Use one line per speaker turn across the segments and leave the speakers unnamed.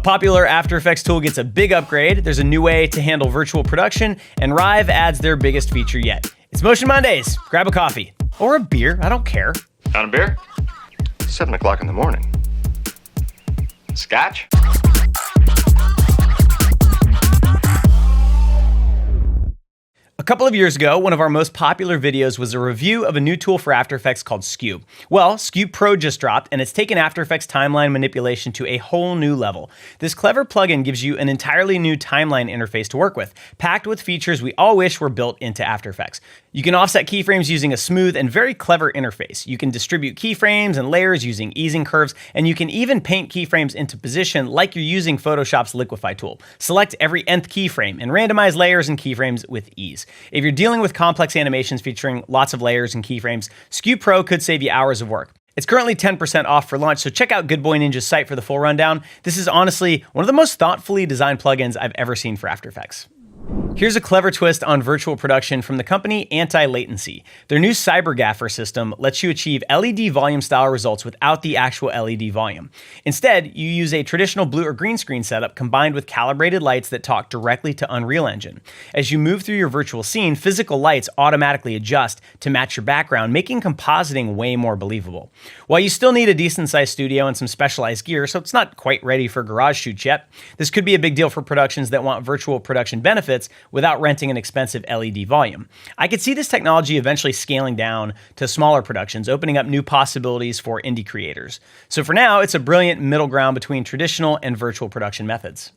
popular After Effects tool gets a big upgrade. There's a new way to handle virtual production, and Rive adds their biggest feature yet. It's Motion Mondays. Grab a coffee. Or a beer, I don't care.
On a beer? 7 o'clock in the morning. Scotch?
A couple of years ago, one of our most popular videos was a review of a new tool for After Effects called Skew. Well, Skew Pro just dropped, and it's taken After Effects timeline manipulation to a whole new level. This clever plugin gives you an entirely new timeline interface to work with, packed with features we all wish were built into After Effects. You can offset keyframes using a smooth and very clever interface. You can distribute keyframes and layers using easing curves, and you can even paint keyframes into position like you're using Photoshop's liquify tool. Select every nth keyframe and randomize layers and keyframes with ease. If you're dealing with complex animations featuring lots of layers and keyframes, Skew Pro could save you hours of work. It's currently 10% off for launch, so check out Good Boy Ninja's site for the full rundown. This is honestly one of the most thoughtfully designed plugins I've ever seen for After Effects. Here's a clever twist on virtual production from the company Latency. Their new Cybergaffer system lets you achieve LED volume style results without the actual LED volume. Instead, you use a traditional blue or green screen setup combined with calibrated lights that talk directly to Unreal Engine. As you move through your virtual scene, physical lights automatically adjust to match your background, making compositing way more believable. While you still need a decent-sized studio and some specialized gear, so it's not quite ready for garage shoots yet, this could be a big deal for productions that want virtual production benefits without renting an expensive LED volume. I could see this technology eventually scaling down to smaller productions, opening up new possibilities for indie creators. So for now, it's a brilliant middle ground between traditional and virtual production methods.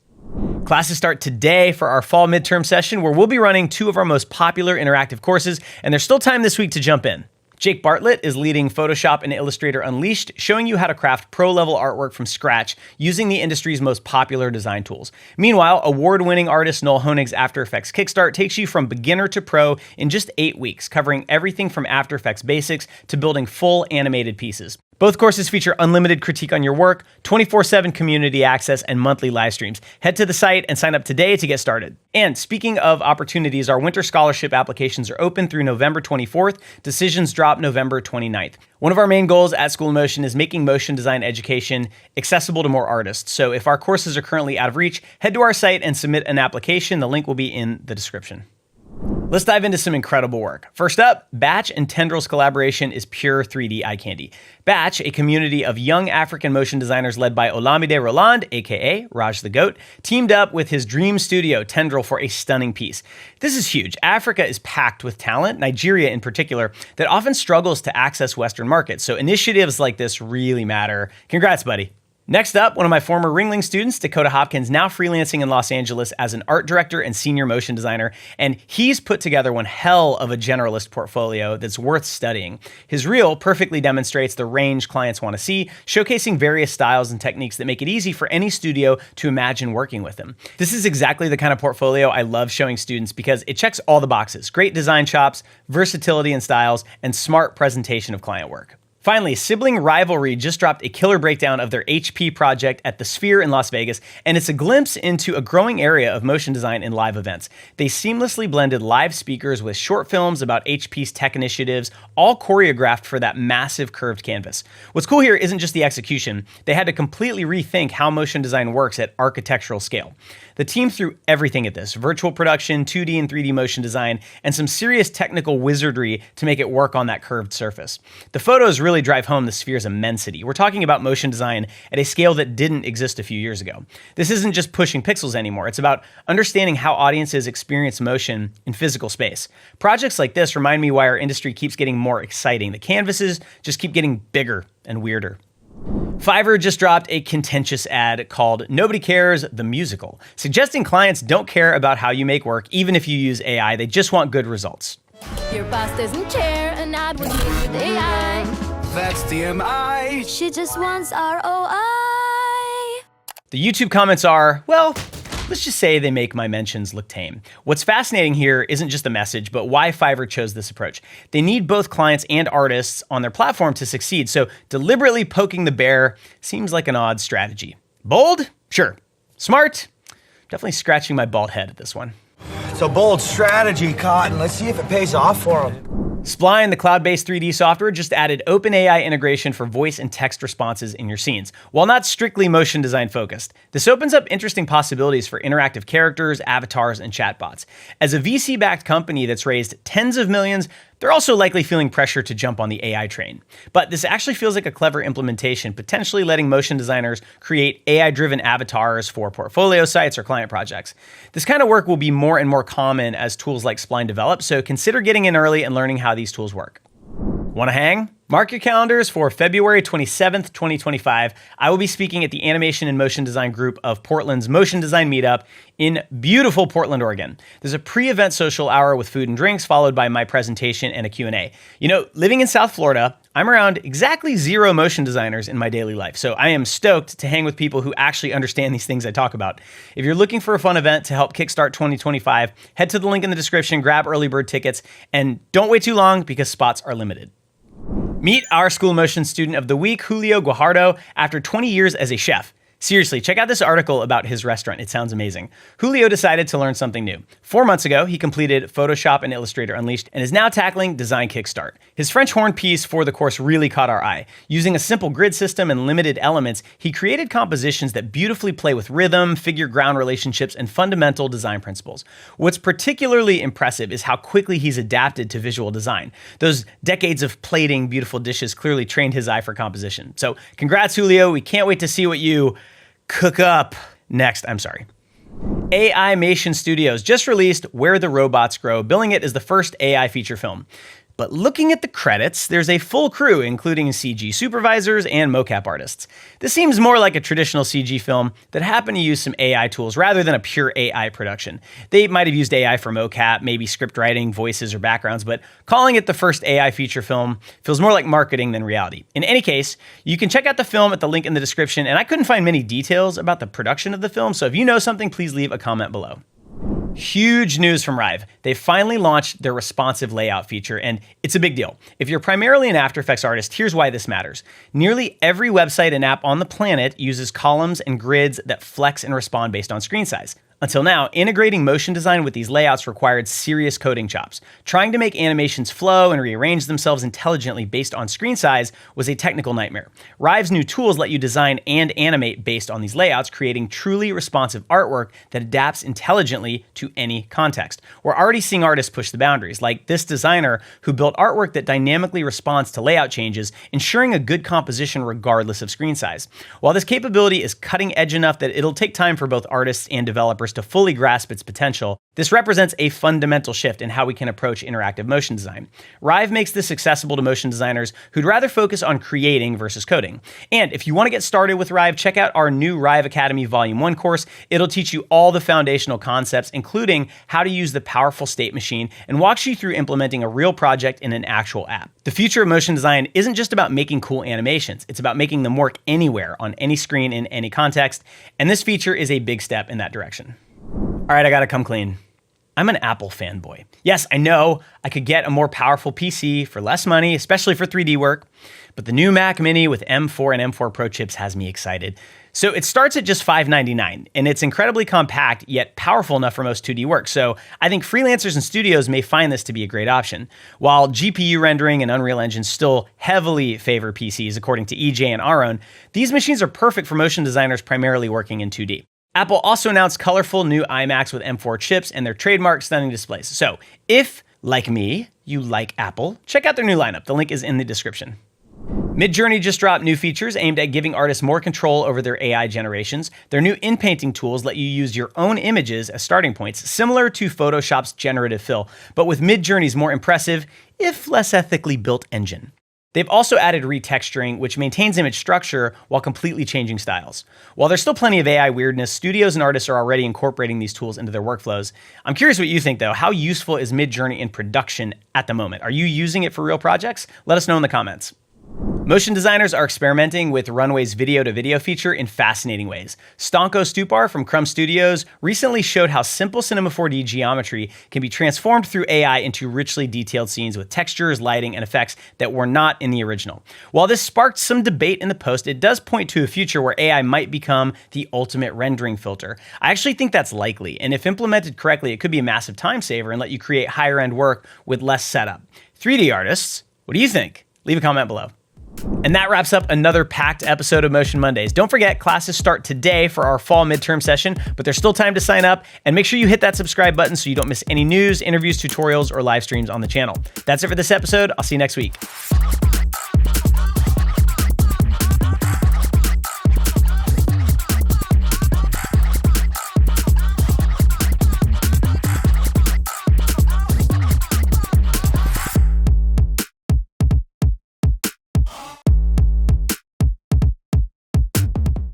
Classes start today for our fall midterm session, where we'll be running 2 of our most popular interactive courses, and there's still time this week to jump in. Jake Bartlett is leading Photoshop and Illustrator Unleashed, showing you how to craft pro-level artwork from scratch using the industry's most popular design tools. Meanwhile, award-winning artist Noel Honig's After Effects Kickstart takes you from beginner to pro in just 8 weeks, covering everything from After Effects basics to building full animated pieces. Both courses feature unlimited critique on your work, 24/7 community access, and monthly live streams. Head to the site and sign up today to get started. And speaking of opportunities, our winter scholarship applications are open through November 24th. Decisions drop November 29th. One of our main goals at School of Motion is making motion design education accessible to more artists. So if our courses are currently out of reach, head to our site and submit an application. The link will be in the description. Let's dive into some incredible work. First up, Batch and Tendrils collaboration is pure 3D eye candy. Batch, a community of young African motion designers led by Olamide Roland, aka Raj the Goat, teamed up with his dream studio, Tendril, for a stunning piece. This is huge. Africa is packed with talent, Nigeria in particular, that often struggles to access Western markets, so initiatives like this really matter. Congrats, buddy. Next up, one of my former Ringling students, Dakota Hopkins, now freelancing in Los Angeles as an art director and senior motion designer, and he's put together one hell of a generalist portfolio that's worth studying. His reel perfectly demonstrates the range clients want to see, showcasing various styles and techniques that make it easy for any studio to imagine working with him. This is exactly the kind of portfolio I love showing students because it checks all the boxes: great design chops, versatility in styles, and smart presentation of client work. Finally, Sibling Rivalry just dropped a killer breakdown of their HP project at the Sphere in Las Vegas, and it's a glimpse into a growing area of motion design in live events. They seamlessly blended live speakers with short films about HP's tech initiatives, all choreographed for that massive curved canvas. What's cool here isn't just the execution. They had to completely rethink how motion design works at architectural scale. The team threw everything at this: virtual production, 2D and 3D motion design, and some serious technical wizardry to make it work on that curved surface. The photos really drive home the Sphere's immensity. We're talking about motion design at a scale that didn't exist a few years ago. This isn't just pushing pixels anymore. It's about understanding how audiences experience motion in physical space. Projects like this remind me why our industry keeps getting more exciting. The canvases just keep getting bigger and weirder. Fiverr just dropped a contentious ad called "Nobody Cares, the Musical," suggesting clients don't care about how you make work, even if you use AI. They just want good results.
Your boss doesn't care, an ad was made with AI.
That's TMI.
She just wants ROI.
The YouTube comments are, well, let's just say they make my mentions look tame. What's fascinating here isn't just the message, but why Fiverr chose this approach. They need both clients and artists on their platform to succeed, so deliberately poking the bear seems like an odd strategy. Bold? Sure. Smart? Definitely scratching my bald head at this one.
It's a bold strategy, Cotton. Let's see if it pays off for them.
Spline, the cloud-based 3D software, just added OpenAI integration for voice and text responses in your scenes. While not strictly motion design focused, this opens up interesting possibilities for interactive characters, avatars, and chatbots. As a VC-backed company that's raised tens of millions, they're also likely feeling pressure to jump on the AI train. But this actually feels like a clever implementation, potentially letting motion designers create AI-driven avatars for portfolio sites or client projects. This kind of work will be more and more common as tools like Spline develop, so consider getting in early and learning how these tools work. Want to hang? Mark your calendars for February 27th, 2025. I will be speaking at the Animation and Motion Design Group of Portland's Motion Design Meetup in beautiful Portland, Oregon. There's a pre-event social hour with food and drinks, followed by my presentation and a Q&A. You know, living in South Florida, I'm around exactly 0 motion designers in my daily life, so I am stoked to hang with people who actually understand these things I talk about. If you're looking for a fun event to help kickstart 2025, head to the link in the description, grab early bird tickets, and don't wait too long because spots are limited. Meet our School Motion Student of the Week, Julio Guajardo, after 20 years as a chef. Seriously, check out this article about his restaurant. It sounds amazing. Julio decided to learn something new. 4 months ago, he completed Photoshop and Illustrator Unleashed and is now tackling Design Kickstart. His French horn piece for the course really caught our eye. Using a simple grid system and limited elements, he created compositions that beautifully play with rhythm, figure-ground relationships, and fundamental design principles. What's particularly impressive is how quickly he's adapted to visual design. Those decades of plating beautiful dishes clearly trained his eye for composition. So congrats, Julio. We can't wait to see what you cook up next. AI-mation Studios just released Where the Robots Grow, billing it as the first AI feature film. But looking at the credits, there's a full crew, including CG supervisors and mocap artists. This seems more like a traditional CG film that happened to use some AI tools rather than a pure AI production. They might have used AI for mocap, maybe script writing, voices, or backgrounds, but calling it the first AI feature film feels more like marketing than reality. In any case, you can check out the film at the link in the description, and I couldn't find many details about the production of the film, so if you know something, please leave a comment below. Huge news from Rive. They finally launched their responsive layout feature, and it's a big deal. If you're primarily an After Effects artist, here's why this matters. Nearly every website and app on the planet uses columns and grids that flex and respond based on screen size. Until now, integrating motion design with these layouts required serious coding chops. Trying to make animations flow and rearrange themselves intelligently based on screen size was a technical nightmare. Rive's new tools let you design and animate based on these layouts, creating truly responsive artwork that adapts intelligently to any context. We're already seeing artists push the boundaries, like this designer who built artwork that dynamically responds to layout changes, ensuring a good composition regardless of screen size. While this capability is cutting edge enough that it'll take time for both artists and developers to fully grasp its potential, this represents a fundamental shift in how we can approach interactive motion design. Rive makes this accessible to motion designers who'd rather focus on creating versus coding. And if you want to get started with Rive, check out our new Rive Academy Volume 1 course. It'll teach you all the foundational concepts, including how to use the powerful state machine, and walks you through implementing a real project in an actual app. The future of motion design isn't just about making cool animations. It's about making them work anywhere, on any screen, in any context. And this feature is a big step in that direction. All right, I gotta come clean. I'm an Apple fanboy. Yes, I know I could get a more powerful PC for less money, especially for 3D work, but the new Mac Mini with M4 and M4 Pro chips has me excited. So it starts at just $599, and it's incredibly compact, yet powerful enough for most 2D work. So I think freelancers and studios may find this to be a great option. While GPU rendering and Unreal Engine still heavily favor PCs, according to EJ and Aaron, these machines are perfect for motion designers primarily working in 2D. Apple also announced colorful new iMacs with M4 chips and their trademark stunning displays. So if, like me, you like Apple, check out their new lineup. The link is in the description. Midjourney just dropped new features aimed at giving artists more control over their AI generations. Their new in-painting tools let you use your own images as starting points, similar to Photoshop's generative fill, but with Midjourney's more impressive, if less ethically built engine. They've also added retexturing, which maintains image structure while completely changing styles. While there's still plenty of AI weirdness, studios and artists are already incorporating these tools into their workflows. I'm curious what you think, though. How useful is Midjourney in production at the moment? Are you using it for real projects? Let us know in the comments. Motion designers are experimenting with Runway's video-to-video feature in fascinating ways. Stanko Stupar from Crumb Studios recently showed how simple Cinema 4D geometry can be transformed through AI into richly detailed scenes with textures, lighting, and effects that were not in the original. While this sparked some debate in the post, it does point to a future where AI might become the ultimate rendering filter. I actually think that's likely, and if implemented correctly, it could be a massive time saver and let you create higher-end work with less setup. 3D artists, what do you think? Leave a comment below. And that wraps up another packed episode of Motion Mondays. Don't forget, classes start today for our fall midterm session, but there's still time to sign up, and make sure you hit that subscribe button so you don't miss any news, interviews, tutorials, or live streams on the channel. That's it for this episode. I'll see you next week.